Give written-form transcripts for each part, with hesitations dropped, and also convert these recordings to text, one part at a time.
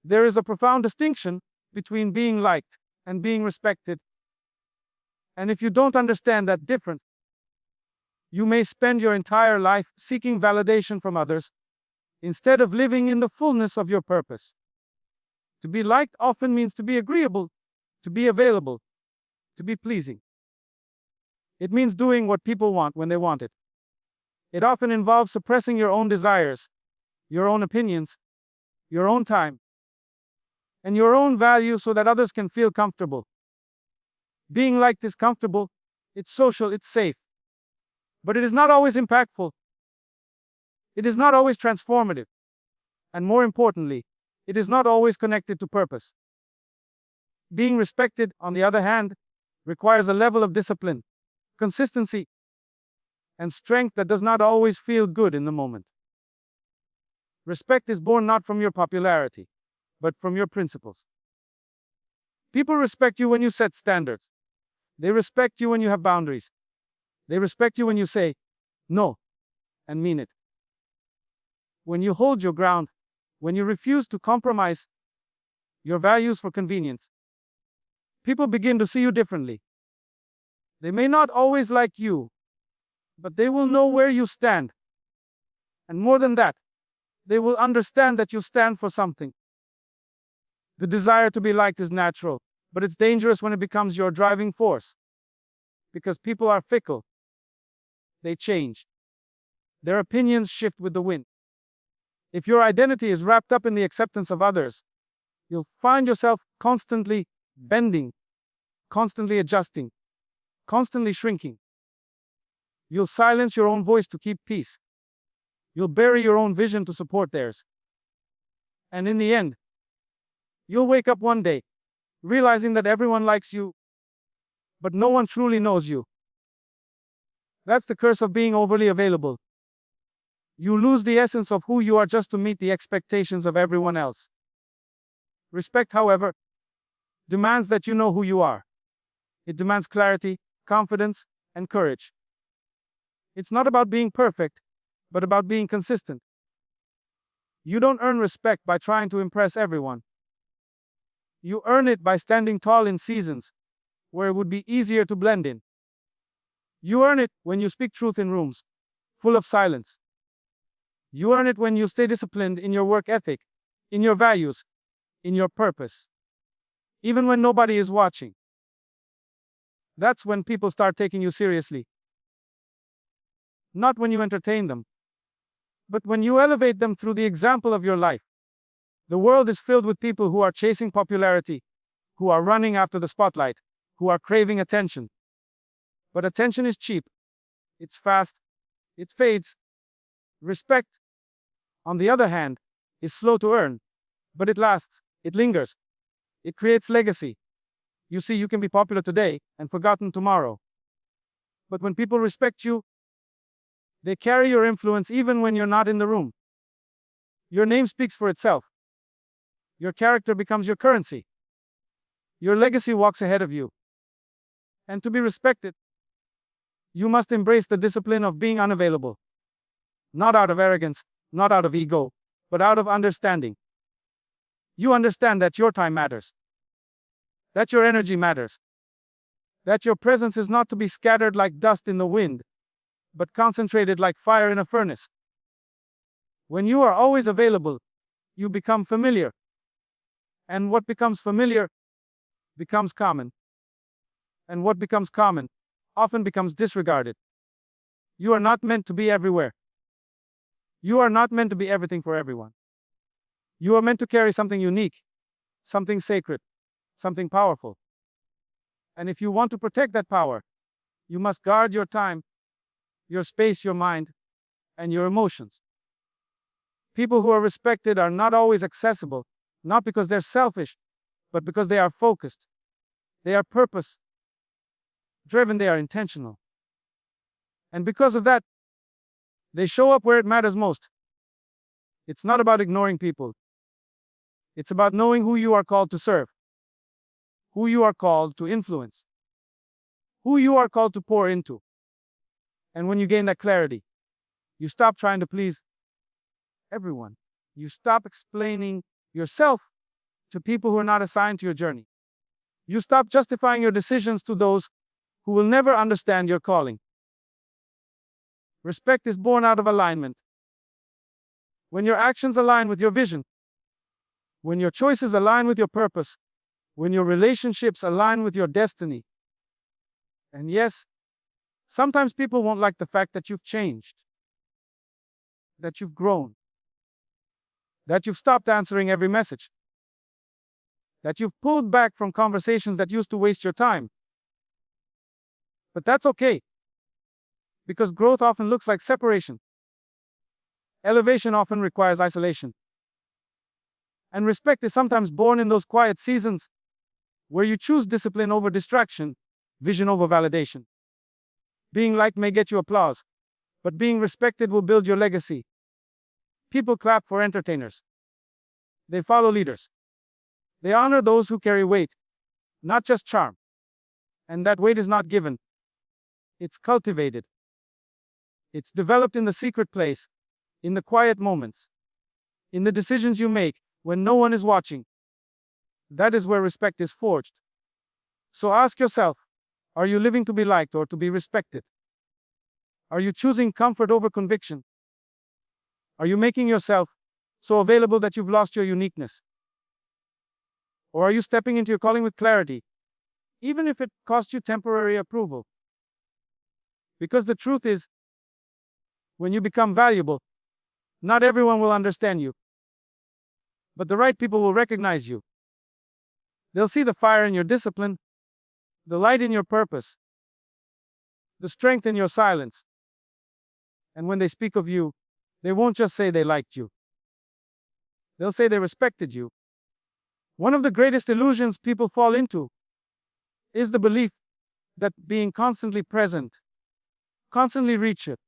There is a profound distinction between being liked and being respected. And if you don't understand that difference, you may spend your entire life seeking validation from others instead of living in the fullness of your purpose. To be liked often means to be agreeable, to be available, to be pleasing. It means doing what people want when they want it. It often involves suppressing your own desires, your own opinions, your own time, and your own values so that others can feel comfortable. Being liked is comfortable, it's social, it's safe. But it is not always impactful. It is not always transformative. And more importantly, it is not always connected to purpose. Being respected, on the other hand, requires a level of discipline, consistency, and strength that does not always feel good in the moment. Respect is born not from your popularity, but from your principles. People respect you when you set standards. They respect you when you have boundaries. They respect you when you say no and mean it. When you hold your ground, when you refuse to compromise your values for convenience, people begin to see you differently. They may not always like you, but they will know where you stand. And more than that, they will understand that you stand for something. The desire to be liked is natural, but it's dangerous when it becomes your driving force. Because people are fickle. They change. Their opinions shift with the wind. If your identity is wrapped up in the acceptance of others, you'll find yourself constantly bending, constantly adjusting, constantly shrinking. You'll silence your own voice to keep peace. You'll bury your own vision to support theirs. And in the end, you'll wake up one day, realizing that everyone likes you, but no one truly knows you. That's the curse of being overly available. You lose the essence of who you are just to meet the expectations of everyone else. Respect, however, demands that you know who you are. It demands clarity, confidence, and courage. It's not about being perfect, but about being consistent. You don't earn respect by trying to impress everyone. You earn it by standing tall in seasons where it would be easier to blend in. You earn it when you speak truth in rooms full of silence. You earn it when you stay disciplined in your work ethic, in your values, in your purpose. Even when nobody is watching. That's when people start taking you seriously. Not when you entertain them, but when you elevate them through the example of your life. The world is filled with people who are chasing popularity, who are running after the spotlight, who are craving attention. But attention is cheap. It's fast. It fades. Respect, on the other hand, is slow to earn, but it lasts, it lingers, it creates legacy. You see, you can be popular today and forgotten tomorrow. But when people respect you, they carry your influence even when you're not in the room. Your name speaks for itself. Your character becomes your currency. Your legacy walks ahead of you. And to be respected, you must embrace the discipline of being unavailable. Not out of arrogance, not out of ego, but out of understanding. You understand that your time matters. That your energy matters. That your presence is not to be scattered like dust in the wind, but concentrated like fire in a furnace. When you are always available, you become familiar. And what becomes familiar becomes common. And what becomes common often becomes disregarded. You are not meant to be everywhere. You are not meant to be everything for everyone. You are meant to carry something unique, something sacred, something powerful. And if you want to protect that power, you must guard your time, your space, your mind, and your emotions. People who are respected are not always accessible, not because they're selfish, but because they are focused. They are purpose-driven, they are intentional. And because of that, they show up where it matters most. It's not about ignoring people. It's about knowing who you are called to serve, who you are called to influence, who you are called to pour into. And when you gain that clarity, you stop trying to please everyone. You stop explaining yourself to people who are not assigned to your journey. You stop justifying your decisions to those who will never understand your calling. Respect is born out of alignment. When your actions align with your vision, when your choices align with your purpose, when your relationships align with your destiny. And yes, sometimes people won't like the fact that you've changed, that you've grown, that you've stopped answering every message, that you've pulled back from conversations that used to waste your time. But that's okay, because growth often looks like separation. Elevation often requires isolation. And respect is sometimes born in those quiet seasons where you choose discipline over distraction, vision over validation. Being liked may get you applause, but being respected will build your legacy. People clap for entertainers. They follow leaders. They honor those who carry weight, not just charm. And that weight is not given. It's cultivated. It's developed in the secret place, in the quiet moments, in the decisions you make when no one is watching. That is where respect is forged. So ask yourself, are you living to be liked or to be respected? Are you choosing comfort over conviction? Are you making yourself so available that you've lost your uniqueness? Or are you stepping into your calling with clarity, even if it costs you temporary approval? Because the truth is, when you become valuable, not everyone will understand you, but the right people will recognize you. They'll see the fire in your discipline, the light in your purpose, the strength in your silence. And when they speak of you, they won't just say they liked you. They'll say they respected you. One of the greatest illusions people fall into is the belief that being constantly present, constantly reachable,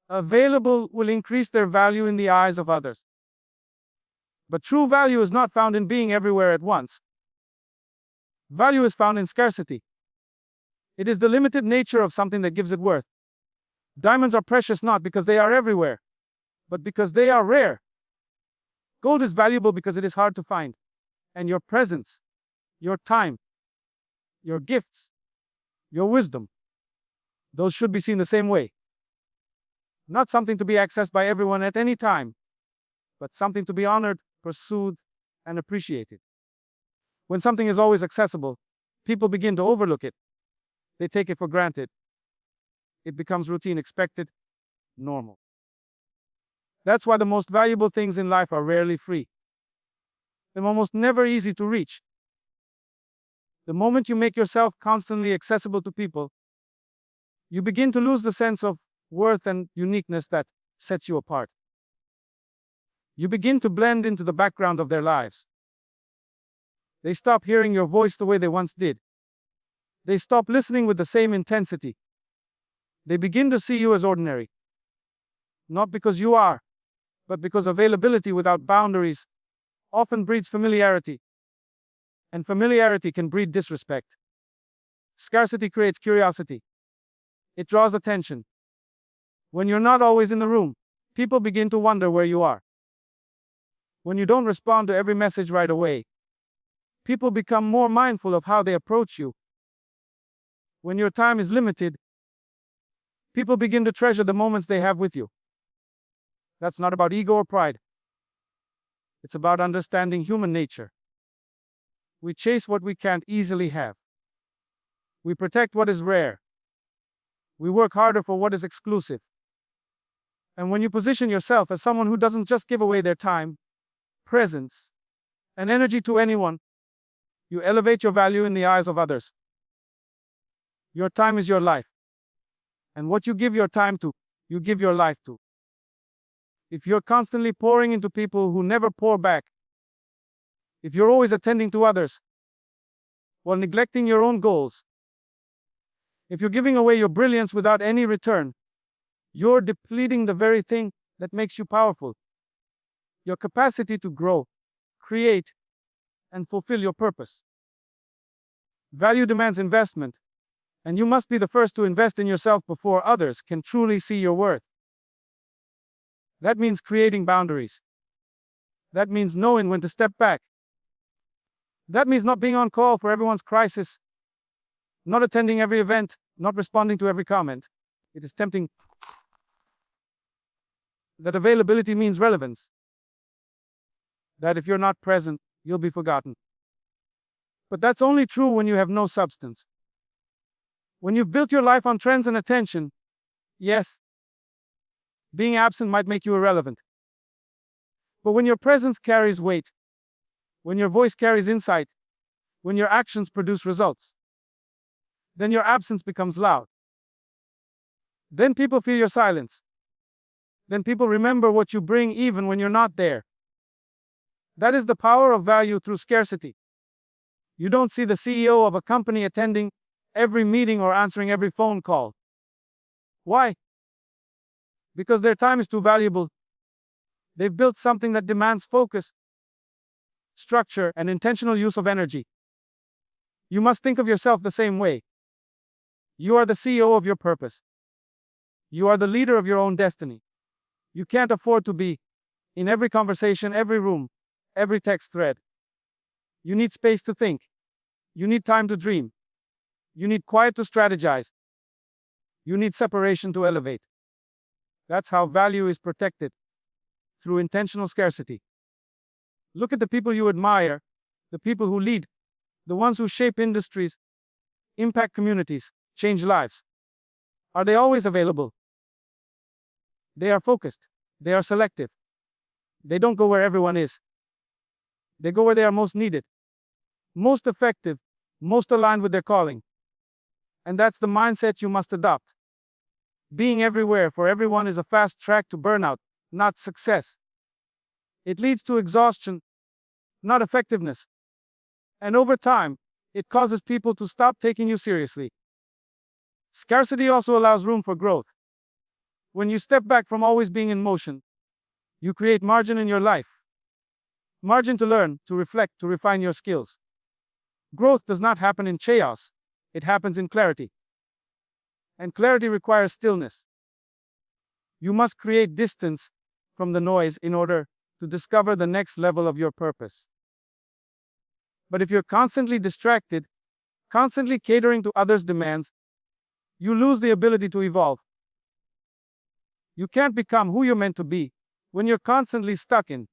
available will increase their value in the eyes of others. But true value is not found in being everywhere at once. Value is found in scarcity. It is the limited nature of something that gives it worth. Diamonds are precious not because they are everywhere, but because they are rare. Gold is valuable because it is hard to find. And your presence, your time, your gifts, your wisdom, those should be seen the same way. Not something to be accessed by everyone at any time, but something to be honored, pursued, and appreciated. When something is always accessible, people begin to overlook it. They take it for granted. It becomes routine, expected, normal. That's why the most valuable things in life are rarely free. They're almost never easy to reach. The moment you make yourself constantly accessible to people, you begin to lose the sense of worth and uniqueness that sets you apart. You begin to blend into the background of their lives. They stop hearing your voice the way they once did. They stop listening with the same intensity. They begin to see you as ordinary. Not because you are, but because availability without boundaries often breeds familiarity. And familiarity can breed disrespect. Scarcity creates curiosity. It draws attention. When you're not always in the room, people begin to wonder where you are. When you don't respond to every message right away, people become more mindful of how they approach you. When your time is limited, people begin to treasure the moments they have with you. That's not about ego or pride. It's about understanding human nature. We chase what we can't easily have. We protect what is rare. We work harder for what is exclusive. And when you position yourself as someone who doesn't just give away their time, presence, and energy to anyone, you elevate your value in the eyes of others. Your time is your life. And what you give your time to, you give your life to. If you're constantly pouring into people who never pour back, if you're always attending to others while neglecting your own goals, if you're giving away your brilliance without any return, you're depleting the very thing that makes you powerful. Your capacity to grow, create, and fulfill your purpose. Value demands investment, and you must be the first to invest in yourself before others can truly see your worth. That means creating boundaries. That means knowing when to step back That means not being on call for everyone's crisis, not attending every event, not responding to every comment. It is tempting that availability means relevance, that if you're not present, you'll be forgotten. But that's only true when you have no substance. When you've built your life on trends and attention, yes, being absent might make you irrelevant. But when your presence carries weight, when your voice carries insight, when your actions produce results, then your absence becomes loud. Then people feel your silence. Then people remember what you bring even when you're not there. That is the power of value through scarcity. You don't see the CEO of a company attending every meeting or answering every phone call. Why? Because their time is too valuable. They've built something that demands focus, structure, and intentional use of energy. You must think of yourself the same way. You are the CEO of your purpose. You are the leader of your own destiny. You can't afford to be in every conversation, every room, every text thread. You need space to think. You need time to dream. You need quiet to strategize. You need separation to elevate. That's how value is protected, through intentional scarcity. Look at the people you admire, the people who lead, the ones who shape industries, impact communities, change lives. Are they always available? They are focused. They are selective. They don't go where everyone is. They go where they are most needed, most effective, most aligned with their calling. And that's the mindset you must adopt. Being everywhere for everyone is a fast track to burnout, not success. It leads to exhaustion, not effectiveness. And over time, it causes people to stop taking you seriously. Scarcity also allows room for growth. When you step back from always being in motion, you create margin in your life. Margin to learn, to reflect, to refine your skills. Growth does not happen in chaos. It happens in clarity. And clarity requires stillness. You must create distance from the noise in order to discover the next level of your purpose. But if you're constantly distracted, constantly catering to others' demands, you lose the ability to evolve. You can't become who you're meant to be when you're constantly stuck in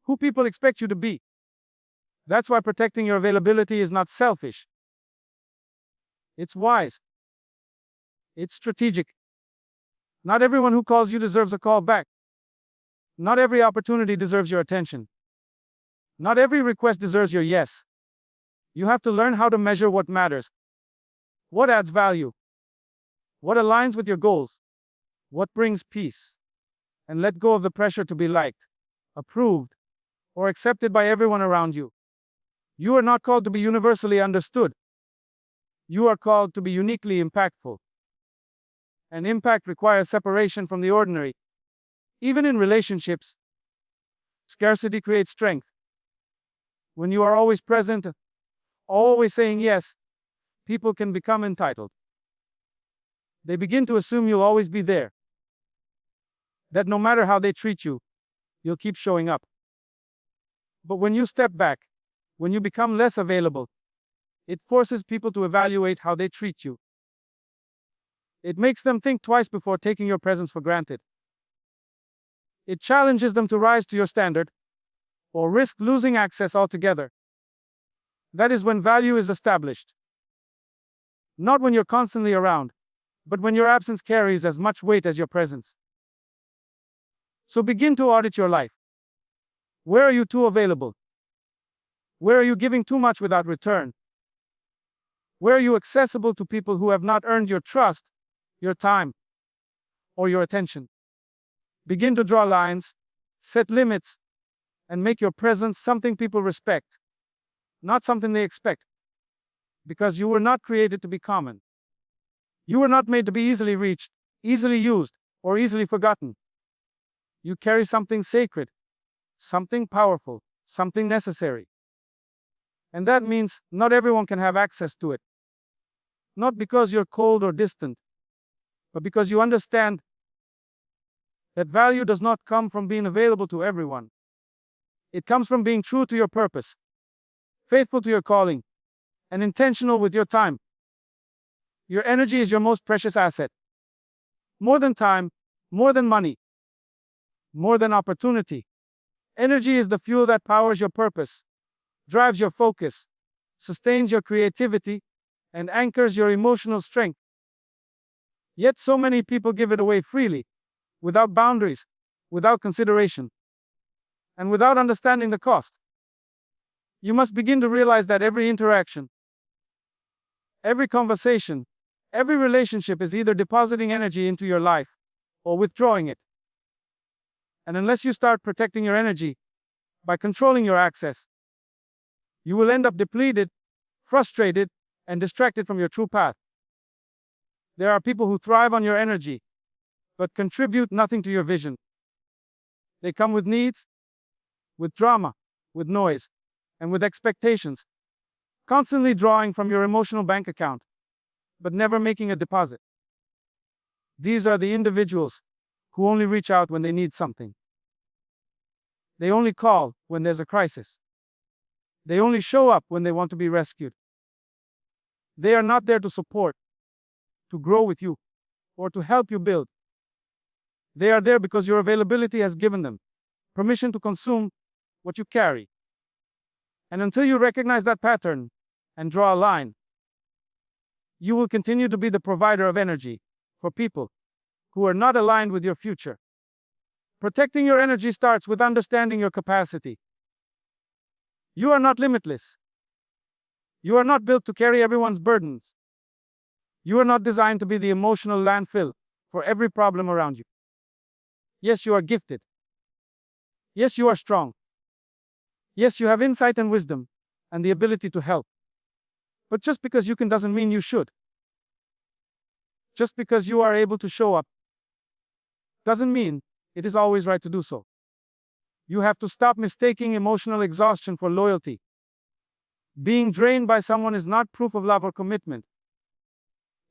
who people expect you to be. That's why protecting your availability is not selfish. It's wise. It's strategic. Not everyone who calls you deserves a call back. Not every opportunity deserves your attention. Not every request deserves your yes. You have to learn how to measure what matters. What adds value? What aligns with your goals? What brings peace? And let go of the pressure to be liked, approved, or accepted by everyone around you. You are not called to be universally understood. You are called to be uniquely impactful. And impact requires separation from the ordinary. Even in relationships, scarcity creates strength. When you are always present, always saying yes, people can become entitled. They begin to assume you'll always be there. That no matter how they treat you, you'll keep showing up. But when you step back, when you become less available, it forces people to evaluate how they treat you. It makes them think twice before taking your presence for granted. It challenges them to rise to your standard, or risk losing access altogether. That is when value is established. Not when you're constantly around, but when your absence carries as much weight as your presence. So begin to audit your life. Where are you too available? Where are you giving too much without return? Where are you accessible to people who have not earned your trust, your time, or your attention? Begin to draw lines, set limits, and make your presence something people respect, not something they expect. Because you were not created to be common. You were not made to be easily reached, easily used, or easily forgotten. You carry something sacred, something powerful, something necessary. And that means not everyone can have access to it. Not because you're cold or distant, but because you understand that value does not come from being available to everyone. It comes from being true to your purpose. faithful to your calling, and intentional with your time. Your energy is your most precious asset. More than time, more than money, more than opportunity. Energy is the fuel that powers your purpose, drives your focus, sustains your creativity, and anchors your emotional strength. Yet so many people give it away freely, without boundaries, without consideration, and without understanding the cost. You must begin to realize that every interaction, every conversation, every relationship is either depositing energy into your life or withdrawing it. And unless you start protecting your energy by controlling your access, you will end up depleted, frustrated, and distracted from your true path. There are people who thrive on your energy, but contribute nothing to your vision. They come with needs, with drama, with noise, and with expectations, constantly drawing from your emotional bank account, but never making a deposit. These are the individuals who only reach out when they need something. They only call when there's a crisis. They only show up when they want to be rescued. They are not there to support, to grow with you, or to help you build. They are there because your availability has given them permission to consume what you carry. And until you recognize that pattern and draw a line, you will continue to be the provider of energy for people who are not aligned with your future. Protecting your energy starts with understanding your capacity. You are not limitless. You are not built to carry everyone's burdens. You are not designed to be the emotional landfill for every problem around you. Yes, you are gifted. Yes, you are strong. Yes, you have insight and wisdom and the ability to help. But just because you can doesn't mean you should. Just because you are able to show up doesn't mean it is always right to do so. You have to stop mistaking emotional exhaustion for loyalty. Being drained by someone is not proof of love or commitment.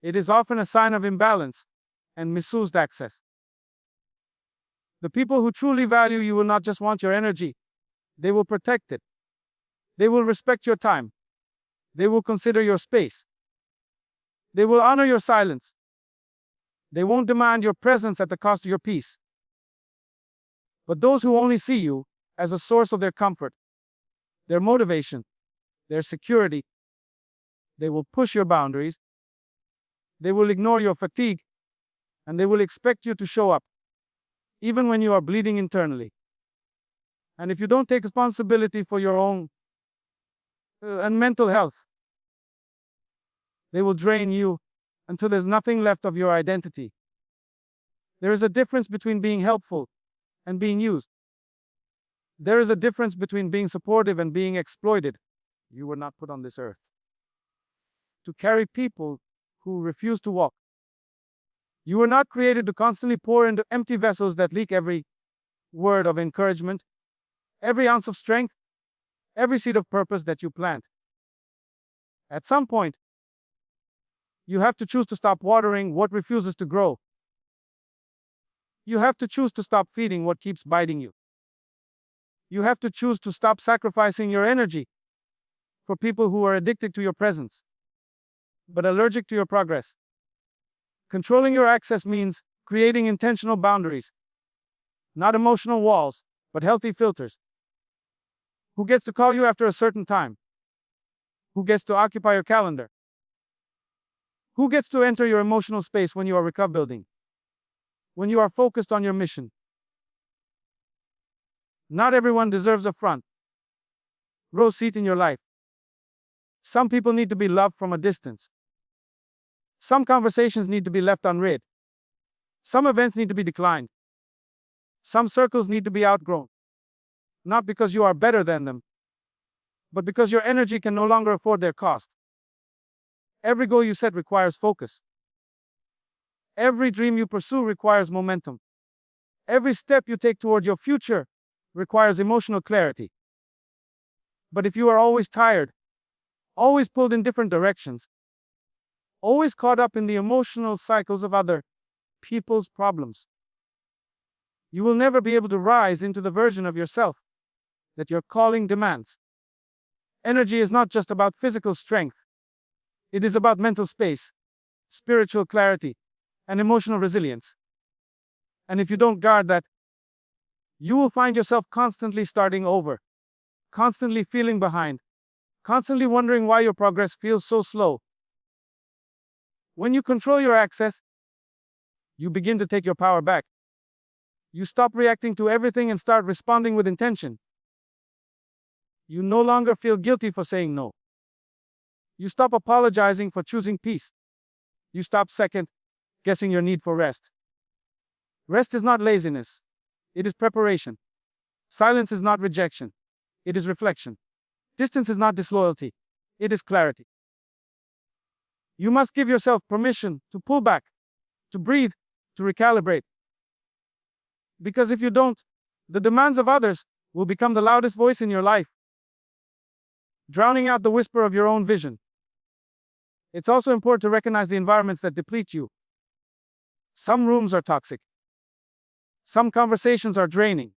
It is often a sign of imbalance and misused access. The people who truly value you will not just want your energy, they will protect it. They will respect your time. They will consider your space. They will honor your silence. They won't demand your presence at the cost of your peace. But those who only see you as a source of their comfort, their motivation, their security, they will push your boundaries, they will ignore your fatigue, and they will expect you to show up, even when you are bleeding internally. And if you don't take responsibility for your own and mental health, they will drain you until there's nothing left of your identity. There is a difference between being helpful and being used. There is a difference between being supportive and being exploited. You were not put on this earth to carry people who refuse to walk. You were not created to constantly pour into empty vessels that leak every word of encouragement, every ounce of strength, every seed of purpose that you plant. At some point, you have to choose to stop watering what refuses to grow. You have to choose to stop feeding what keeps biting you. You have to choose to stop sacrificing your energy for people who are addicted to your presence, but allergic to your progress. Controlling your access means creating intentional boundaries, not emotional walls, but healthy filters. Who gets to call you after a certain time? Who gets to occupy your calendar? Who gets to enter your emotional space when you are recovery building? When you are focused on your mission? Not everyone deserves a front row seat in your life. Some people need to be loved from a distance. Some conversations need to be left unread. Some events need to be declined. Some circles need to be outgrown. Not because you are better than them, but because your energy can no longer afford their cost. Every goal you set requires focus. Every dream you pursue requires momentum. Every step you take toward your future requires emotional clarity. But if you are always tired, always pulled in different directions, always caught up in the emotional cycles of other people's problems, you will never be able to rise into the version of yourself that your calling demands. Energy is not just about physical strength. It is about mental space, spiritual clarity, and emotional resilience. And if you don't guard that, you will find yourself constantly starting over, constantly feeling behind, constantly wondering why your progress feels so slow. When you control your access, you begin to take your power back. You stop reacting to everything and start responding with intention. You no longer feel guilty for saying no. You stop apologizing for choosing peace. You stop second guessing your need for rest. Rest is not laziness. It is preparation. Silence is not rejection. It is reflection. Distance is not disloyalty. It is clarity. You must give yourself permission to pull back, to breathe, to recalibrate. Because if you don't, the demands of others will become the loudest voice in your life, drowning out the whisper of your own vision. It's also important to recognize the environments that deplete you. Some rooms are toxic. Some conversations are draining.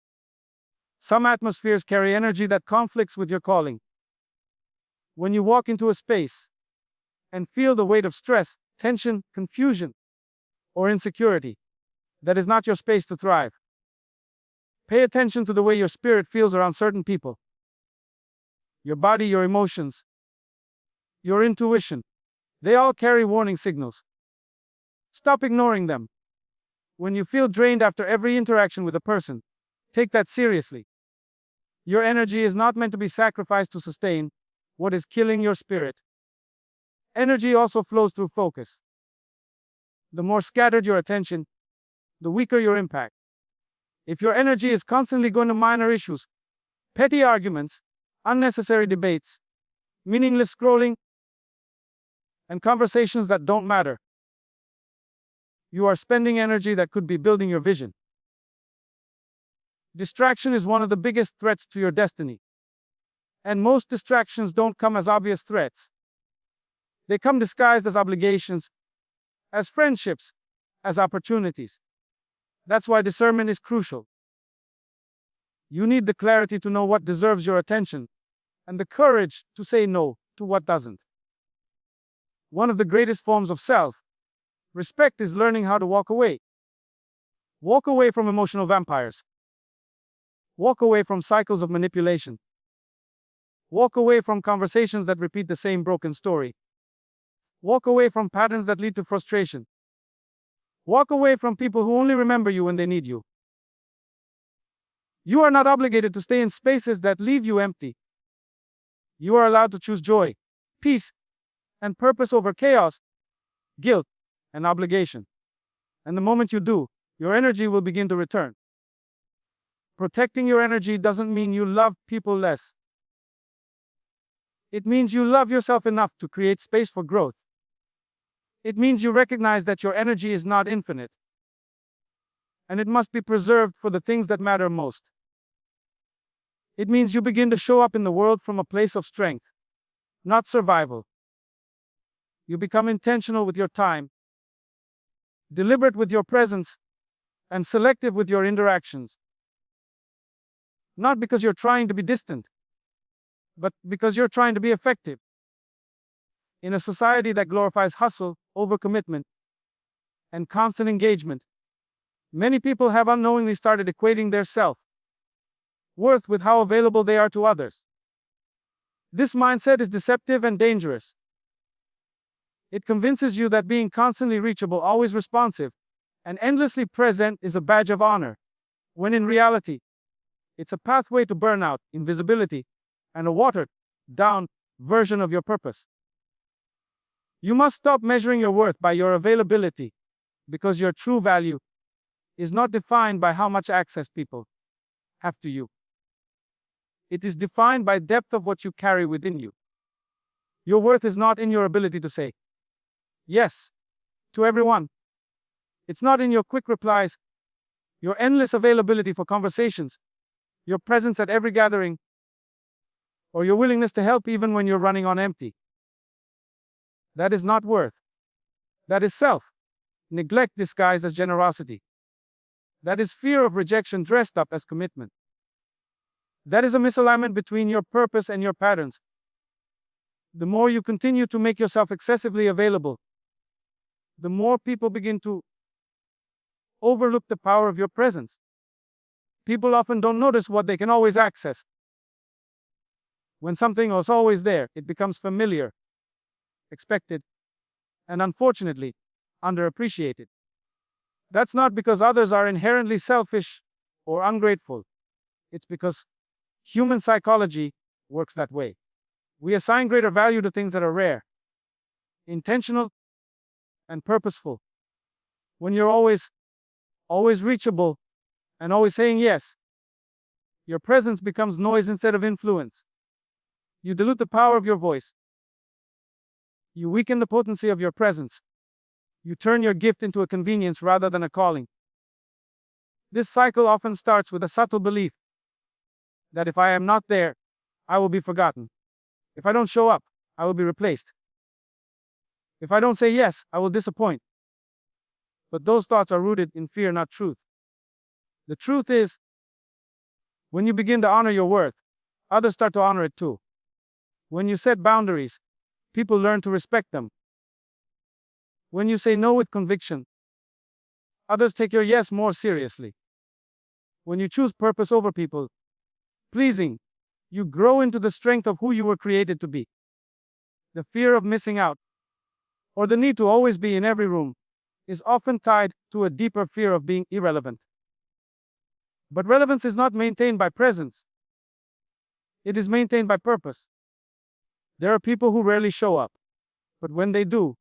Some atmospheres carry energy that conflicts with your calling. When you walk into a space and feel the weight of stress, tension, confusion, or insecurity, that is not your space to thrive. Pay attention to the way your spirit feels around certain people. Your body, your emotions, your intuition, they all carry warning signals. Stop ignoring them. When you feel drained after every interaction with a person, take that seriously. Your energy is not meant to be sacrificed to sustain what is killing your spirit. Energy also flows through focus. The more scattered your attention, the weaker your impact. If your energy is constantly going to minor issues, petty arguments, unnecessary debates, meaningless scrolling, and conversations that don't matter, you are spending energy that could be building your vision. Distraction is one of the biggest threats to your destiny. And most distractions don't come as obvious threats. They come disguised as obligations, as friendships, as opportunities. That's why discernment is crucial. You need the clarity to know what deserves your attention, and the courage to say no to what doesn't. One of the greatest forms of self-respect is learning how to walk away. Walk away from emotional vampires. Walk away from cycles of manipulation. Walk away from conversations that repeat the same broken story. Walk away from patterns that lead to frustration. Walk away from people who only remember you when they need you. You are not obligated to stay in spaces that leave you empty. You are allowed to choose joy, peace, and purpose over chaos, guilt, and obligation. And the moment you do, your energy will begin to return. Protecting your energy doesn't mean you love people less. It means you love yourself enough to create space for growth. It means you recognize that your energy is not infinite, and it must be preserved for the things that matter most. It means you begin to show up in the world from a place of strength, not survival. You become intentional with your time, deliberate with your presence, and selective with your interactions. Not because you're trying to be distant, but because you're trying to be effective. In a society that glorifies hustle, overcommitment, and constant engagement, many people have unknowingly started equating their self-worth with how available they are to others. This mindset is deceptive and dangerous. It convinces you that being constantly reachable, always responsive, and endlessly present is a badge of honor, when in reality, it's a pathway to burnout, invisibility, and a watered-down version of your purpose. You must stop measuring your worth by your availability, because your true value is not defined by how much access people have to you. It is defined by depth of what you carry within you. Your worth is not in your ability to say yes to everyone. It's not in your quick replies, your endless availability for conversations, your presence at every gathering, or your willingness to help even when you're running on empty. That is not worth. That is self-neglect disguised as generosity. That is fear of rejection dressed up as commitment. That is a misalignment between your purpose and your patterns, The more you continue to make yourself excessively available, the more people begin to overlook the power of your presence. People often don't notice what they can always access. When something is always there, it becomes familiar, expected, and unfortunately, underappreciated. That's not because others are inherently selfish or ungrateful. It's because human psychology works that way. We assign greater value to things that are rare, intentional, and purposeful. When you're always reachable, and always saying yes, your presence becomes noise instead of influence. You dilute the power of your voice. You weaken the potency of your presence. You turn your gift into a convenience rather than a calling. This cycle often starts with a subtle belief that if I am not there, I will be forgotten. If I don't show up, I will be replaced. If I don't say yes, I will disappoint. But those thoughts are rooted in fear, not truth. The truth is, when you begin to honor your worth, others start to honor it too. When you set boundaries, people learn to respect them. When you say no with conviction, others take your yes more seriously. When you choose purpose over people pleasing, you grow into the strength of who you were created to be. The fear of missing out, or the need to always be in every room, is often tied to a deeper fear of being irrelevant. But relevance is not maintained by presence. It is maintained by purpose. There are people who rarely show up, but when they do,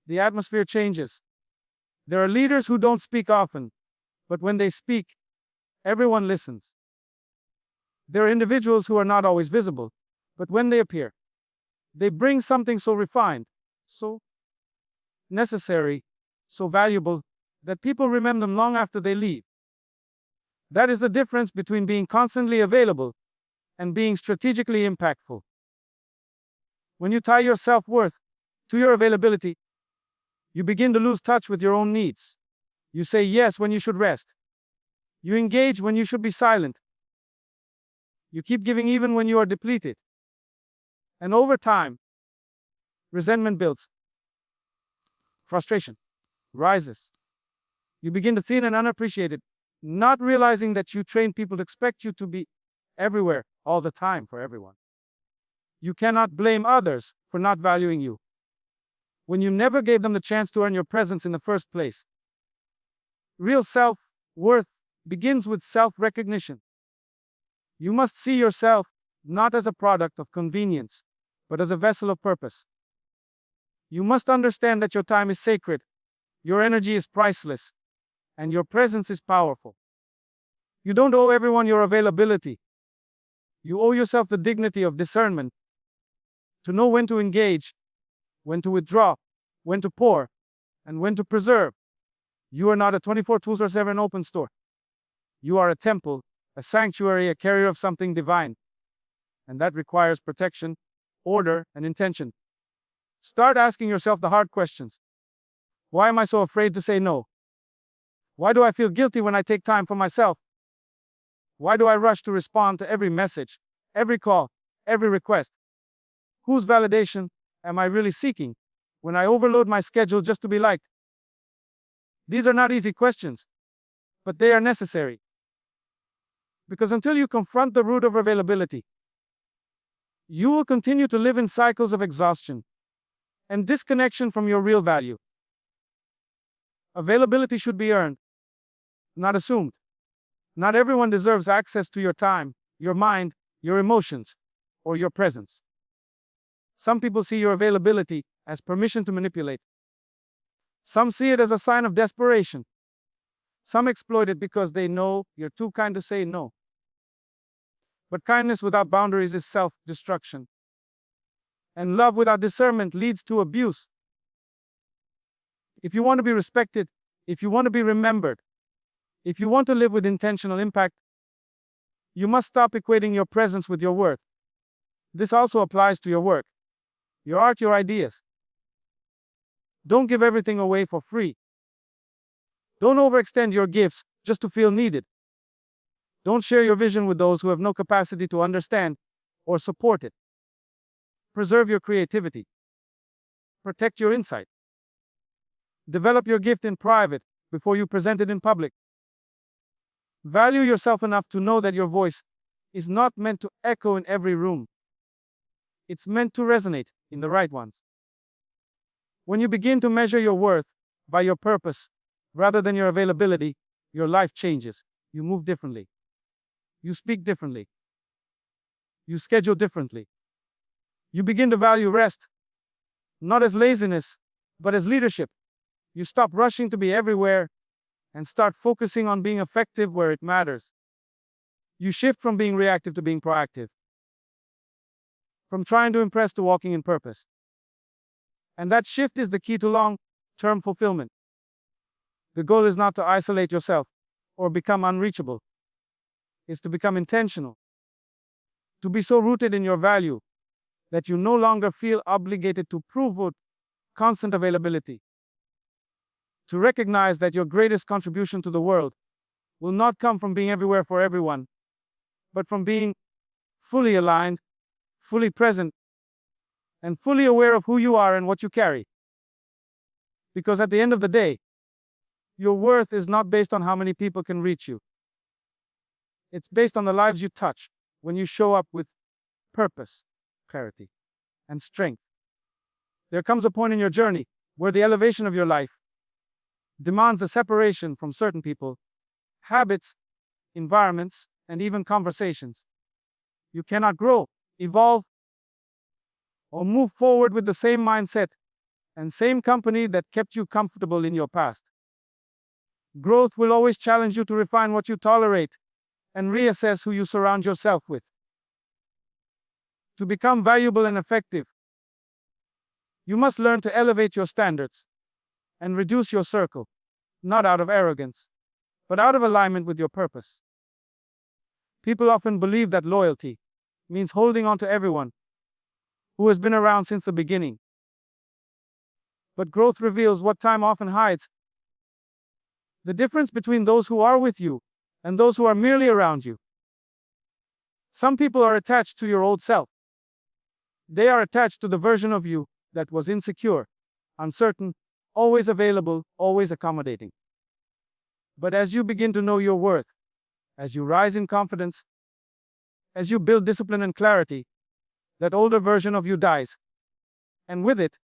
the atmosphere changes. There are leaders who don't speak often, but when they speak, everyone listens. There are individuals who are not always visible, but when they appear, they bring something so refined, so necessary, so valuable, that people remember them long after they leave. That is the difference between being constantly available and being strategically impactful. When you tie your self-worth to your availability, you begin to lose touch with your own needs. You say yes when you should rest. You engage when you should be silent. You keep giving even when you are depleted. And over time, resentment builds. Frustration rises. You begin to feel unappreciated, not realizing that you train people to expect you to be everywhere, all the time for everyone. You cannot blame others for not valuing you when you never gave them the chance to earn your presence in the first place. Real self-worth begins with self-recognition. You must see yourself not as a product of convenience, but as a vessel of purpose. You must understand that your time is sacred, your energy is priceless, and your presence is powerful. You don't owe everyone your availability. You owe yourself the dignity of discernment, to know when to engage, when to withdraw, when to pour, and when to preserve. You are not a 24/7 open store. You are a temple, a sanctuary, a carrier of something divine. And that requires protection, order, and intention. Start asking yourself the hard questions. Why am I so afraid to say no? Why do I feel guilty when I take time for myself? Why do I rush to respond to every message, every call, every request? Whose validation am I really seeking when I overload my schedule just to be liked? These are not easy questions, but they are necessary. Because until you confront the root of availability, you will continue to live in cycles of exhaustion and disconnection from your real value. Availability should be earned, not assumed. Not everyone deserves access to your time, your mind, your emotions, or your presence. Some people see your availability as permission to manipulate. Some see it as a sign of desperation. Some exploit it because they know you're too kind to say no. But kindness without boundaries is self-destruction. And love without discernment leads to abuse. If you want to be respected, if you want to be remembered, if you want to live with intentional impact, you must stop equating your presence with your worth. This also applies to your work, your art, your ideas. Don't give everything away for free. Don't overextend your gifts just to feel needed. Don't share your vision with those who have no capacity to understand or support it. Preserve your creativity. Protect your insight. Develop your gift in private before you present it in public. Value yourself enough to know that your voice is not meant to echo in every room. It's meant to resonate in the right ones. When you begin to measure your worth by your purpose rather than your availability, your life changes. You move differently. You speak differently. You schedule differently. You begin to value rest, not as laziness, but as leadership. You stop rushing to be everywhere and start focusing on being effective where it matters. You shift from being reactive to being proactive, from trying to impress to walking in purpose. And that shift is the key to long-term fulfillment. The goal is not to isolate yourself or become unreachable. It's to become intentional. To be so rooted in your value that you no longer feel obligated to prove with constant availability. To recognize that your greatest contribution to the world will not come from being everywhere for everyone, but from being fully aligned, fully present, and fully aware of who you are and what you carry. Because at the end of the day, your worth is not based on how many people can reach you. It's based on the lives you touch when you show up with purpose, clarity, and strength. There comes a point in your journey where the elevation of your life demands a separation from certain people, habits, environments, and even conversations. You cannot grow, evolve, or move forward with the same mindset and same company that kept you comfortable in your past. Growth will always challenge you to refine what you tolerate and reassess who you surround yourself with. To become valuable and effective, you must learn to elevate your standards and reduce your circle, not out of arrogance, but out of alignment with your purpose. People often believe that loyalty means holding on to everyone who has been around since the beginning. But growth reveals what time often hides: the difference between those who are with you and those who are merely around you. Some people are attached to your old self. They are attached to the version of you that was insecure, uncertain, always available, always accommodating. But as you begin to know your worth, as you rise in confidence, as you build discipline and clarity, that older version of you dies. And with it,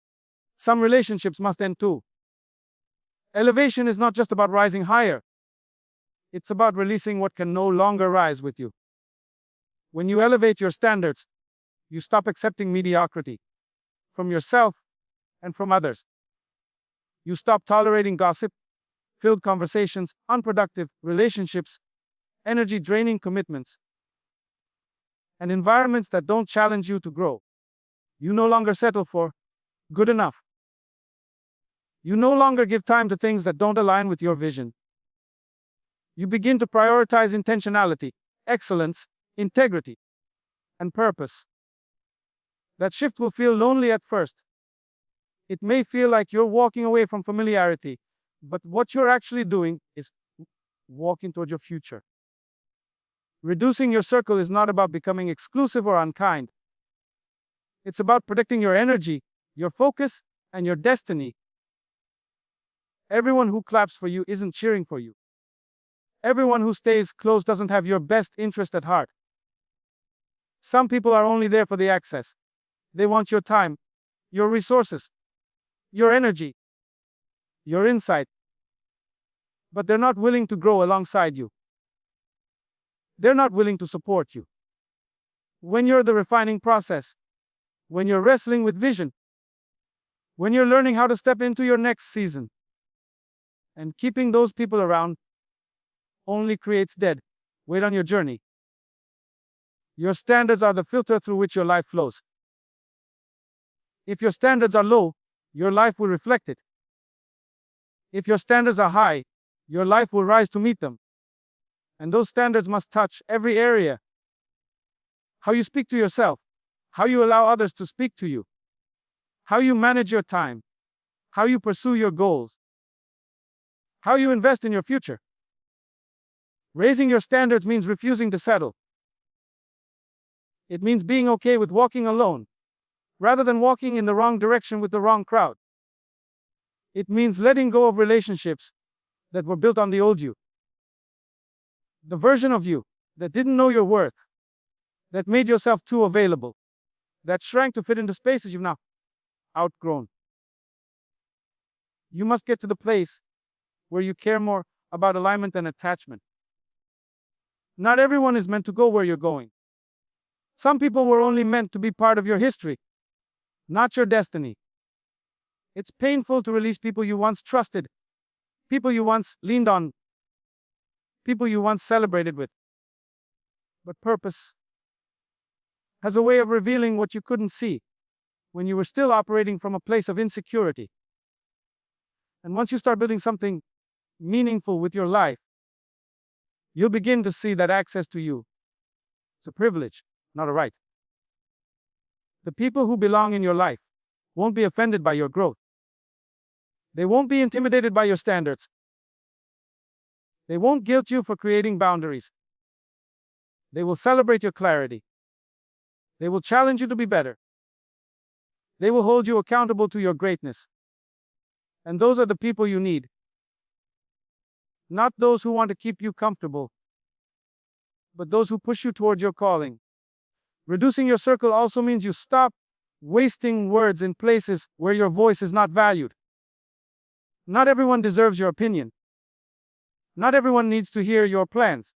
some relationships must end too. Elevation is not just about rising higher. It's about releasing what can no longer rise with you. When you elevate your standards, you stop accepting mediocrity from yourself and from others. You stop tolerating gossip, filled conversations, unproductive relationships, energy-draining commitments, and environments that don't challenge you to grow. You no longer settle for good enough. You no longer give time to things that don't align with your vision. You begin to prioritize intentionality, excellence, integrity, and purpose. That shift will feel lonely at first. It may feel like you're walking away from familiarity, but what you're actually doing is walking toward your future. Reducing your circle is not about becoming exclusive or unkind. It's about protecting your energy, your focus, and your destiny. Everyone who claps for you isn't cheering for you. Everyone who stays close doesn't have your best interest at heart. Some people are only there for the access. They want your time, your resources, your energy, your insight. But they're not willing to grow alongside you. They're not willing to support you. When you're the refining process, when you're wrestling with vision, when you're learning how to step into your next season, and keeping those people around only creates dead weight on your journey. Your standards are the filter through which your life flows. If your standards are low, your life will reflect it. If your standards are high, your life will rise to meet them. And those standards must touch every area. How you speak to yourself, how you allow others to speak to you, how you manage your time, how you pursue your goals, how you invest in your future. Raising your standards means refusing to settle. It means being okay with walking alone, rather than walking in the wrong direction with the wrong crowd. It means letting go of relationships that were built on the old you. The version of you that didn't know your worth, that made yourself too available, that shrank to fit into spaces you've now outgrown. You must get to the place where you care more about alignment than attachment. Not everyone is meant to go where you're going. Some people were only meant to be part of your history, not your destiny. It's painful to release people you once trusted, people you once leaned on, people you once celebrated with. But purpose has a way of revealing what you couldn't see when you were still operating from a place of insecurity. And once you start building something meaningful with your life, you'll begin to see that access to you is a privilege, not a right. The people who belong in your life won't be offended by your growth. They won't be intimidated by your standards. They won't guilt you for creating boundaries. They will celebrate your clarity. They will challenge you to be better. They will hold you accountable to your greatness. And those are the people you need. Not those who want to keep you comfortable, but those who push you toward your calling. Reducing your circle also means you stop wasting words in places where your voice is not valued. Not everyone deserves your opinion. Not everyone needs to hear your plans.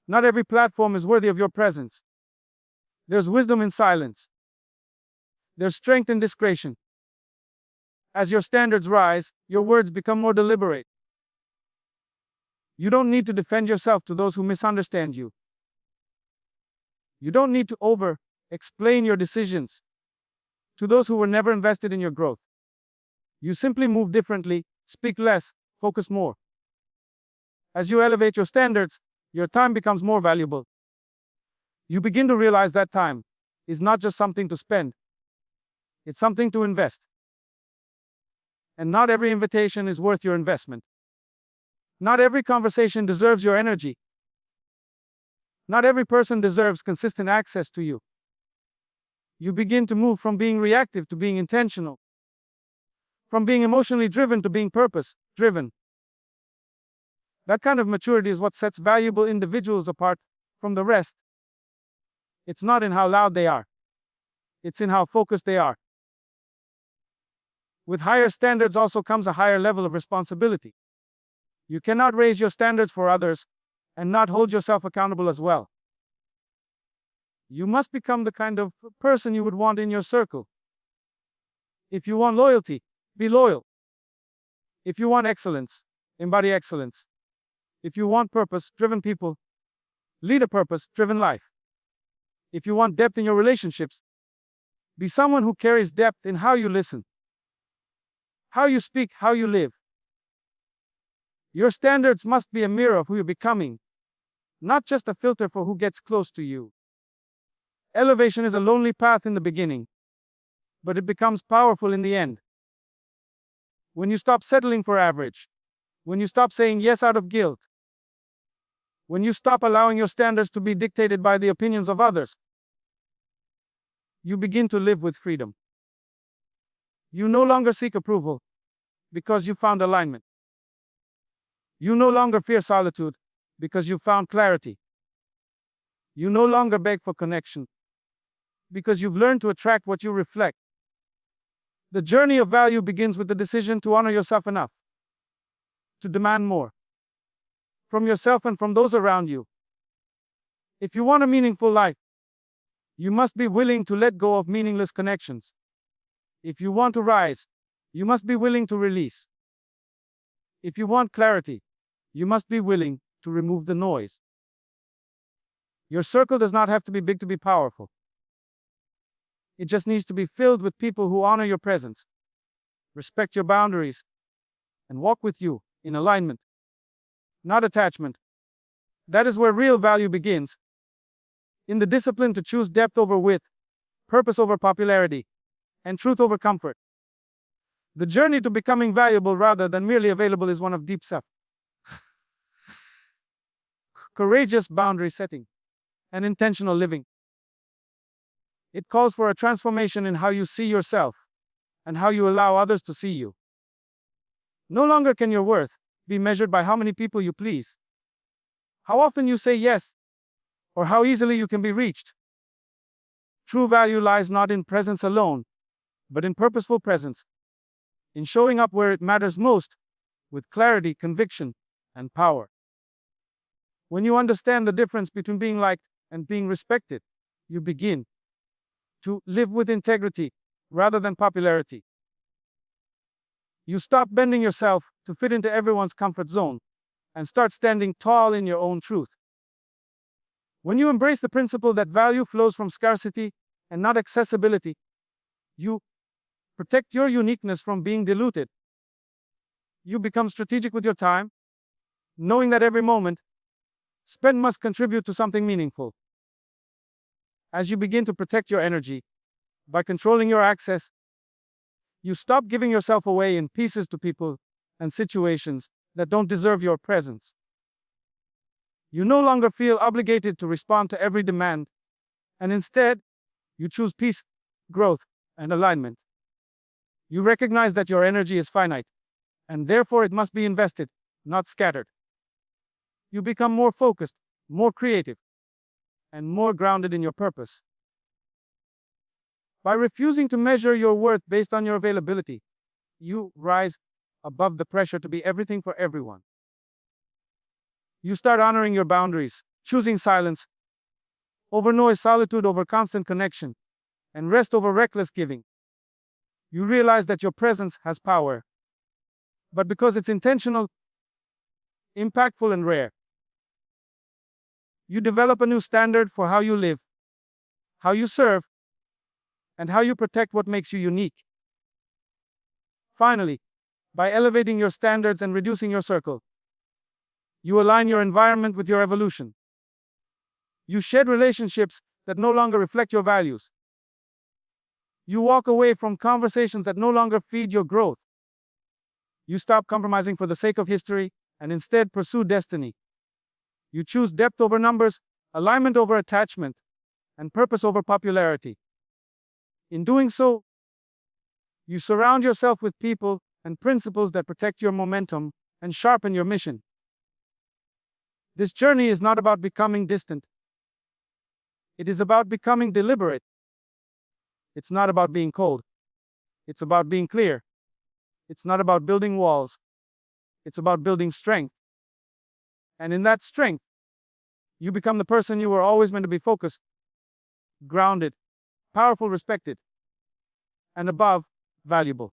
Not every platform is worthy of your presence. There's wisdom in silence. There's strength in discretion. As your standards rise, your words become more deliberate. You don't need to defend yourself to those who misunderstand you. You don't need to over-explain your decisions to those who were never invested in your growth. You simply move differently, speak less, focus more. As you elevate your standards, your time becomes more valuable. You begin to realize that time is not just something to spend, it's something to invest. And not every invitation is worth your investment. Not every conversation deserves your energy. Not every person deserves consistent access to you. You begin to move from being reactive to being intentional. From being emotionally driven to being purpose-driven. That kind of maturity is what sets valuable individuals apart from the rest. It's not in how loud they are. It's in how focused they are. With higher standards also comes a higher level of responsibility. You cannot raise your standards for others and not hold yourself accountable as well. You must become the kind of person you would want in your circle. If you want loyalty, be loyal. If you want excellence, embody excellence. If you want purpose-driven people, lead a purpose-driven life. If you want depth in your relationships, be someone who carries depth in how you listen, how you speak, how you live. Your standards must be a mirror of who you're becoming, not just a filter for who gets close to you. Elevation is a lonely path in the beginning, but it becomes powerful in the end. When you stop settling for average, when you stop saying yes out of guilt, when you stop allowing your standards to be dictated by the opinions of others, you begin to live with freedom. You no longer seek approval because you found alignment. You no longer fear solitude because you found clarity. You no longer beg for connection because you've learned to attract what you reflect. The journey of value begins with the decision to honor yourself enough to demand more from yourself and from those around you. If you want a meaningful life, you must be willing to let go of meaningless connections. If you want to rise, you must be willing to release. If you want clarity, you must be willing to remove the noise. Your circle does not have to be big to be powerful. It just needs to be filled with people who honor your presence, respect your boundaries, and walk with you in alignment, not attachment. That is where real value begins. In the discipline to choose depth over width, purpose over popularity, and truth over comfort. The journey to becoming valuable rather than merely available is one of deep self, courageous boundary setting, and intentional living. It calls for a transformation in how you see yourself and how you allow others to see you. No longer can your worth be measured by how many people you please, how often you say yes, or how easily you can be reached. True value lies not in presence alone, but in purposeful presence, in showing up where it matters most, with clarity, conviction, and power. When you understand the difference between being liked and being respected, you begin to live with integrity rather than popularity. You stop bending yourself to fit into everyone's comfort zone and start standing tall in your own truth. When you embrace the principle that value flows from scarcity and not accessibility, you protect your uniqueness from being diluted. You become strategic with your time, knowing that every moment spent must contribute to something meaningful. As you begin to protect your energy by controlling your access, you stop giving yourself away in pieces to people and situations that don't deserve your presence. You no longer feel obligated to respond to every demand, and instead, you choose peace, growth, and alignment. You recognize that your energy is finite, and therefore it must be invested, not scattered. You become more focused, more creative, and more grounded in your purpose. By refusing to measure your worth based on your availability, you rise above the pressure to be everything for everyone. You start honoring your boundaries, choosing silence over noise, solitude over constant connection, and rest over reckless giving. You realize that your presence has power, but because it's intentional, impactful, and rare. You develop a new standard for how you live, how you serve, and how you protect what makes you unique. Finally, by elevating your standards and reducing your circle, you align your environment with your evolution. You shed relationships that no longer reflect your values. You walk away from conversations that no longer feed your growth. You stop compromising for the sake of history and instead pursue destiny. You choose depth over numbers, alignment over attachment, and purpose over popularity. In doing so, you surround yourself with people and principles that protect your momentum and sharpen your mission. This journey is not about becoming distant. It is about becoming deliberate. It's not about being cold. It's about being clear. It's not about building walls. It's about building strength. And in that strength, you become the person you were always meant to be: focused, grounded, powerful, respected, and above, valuable.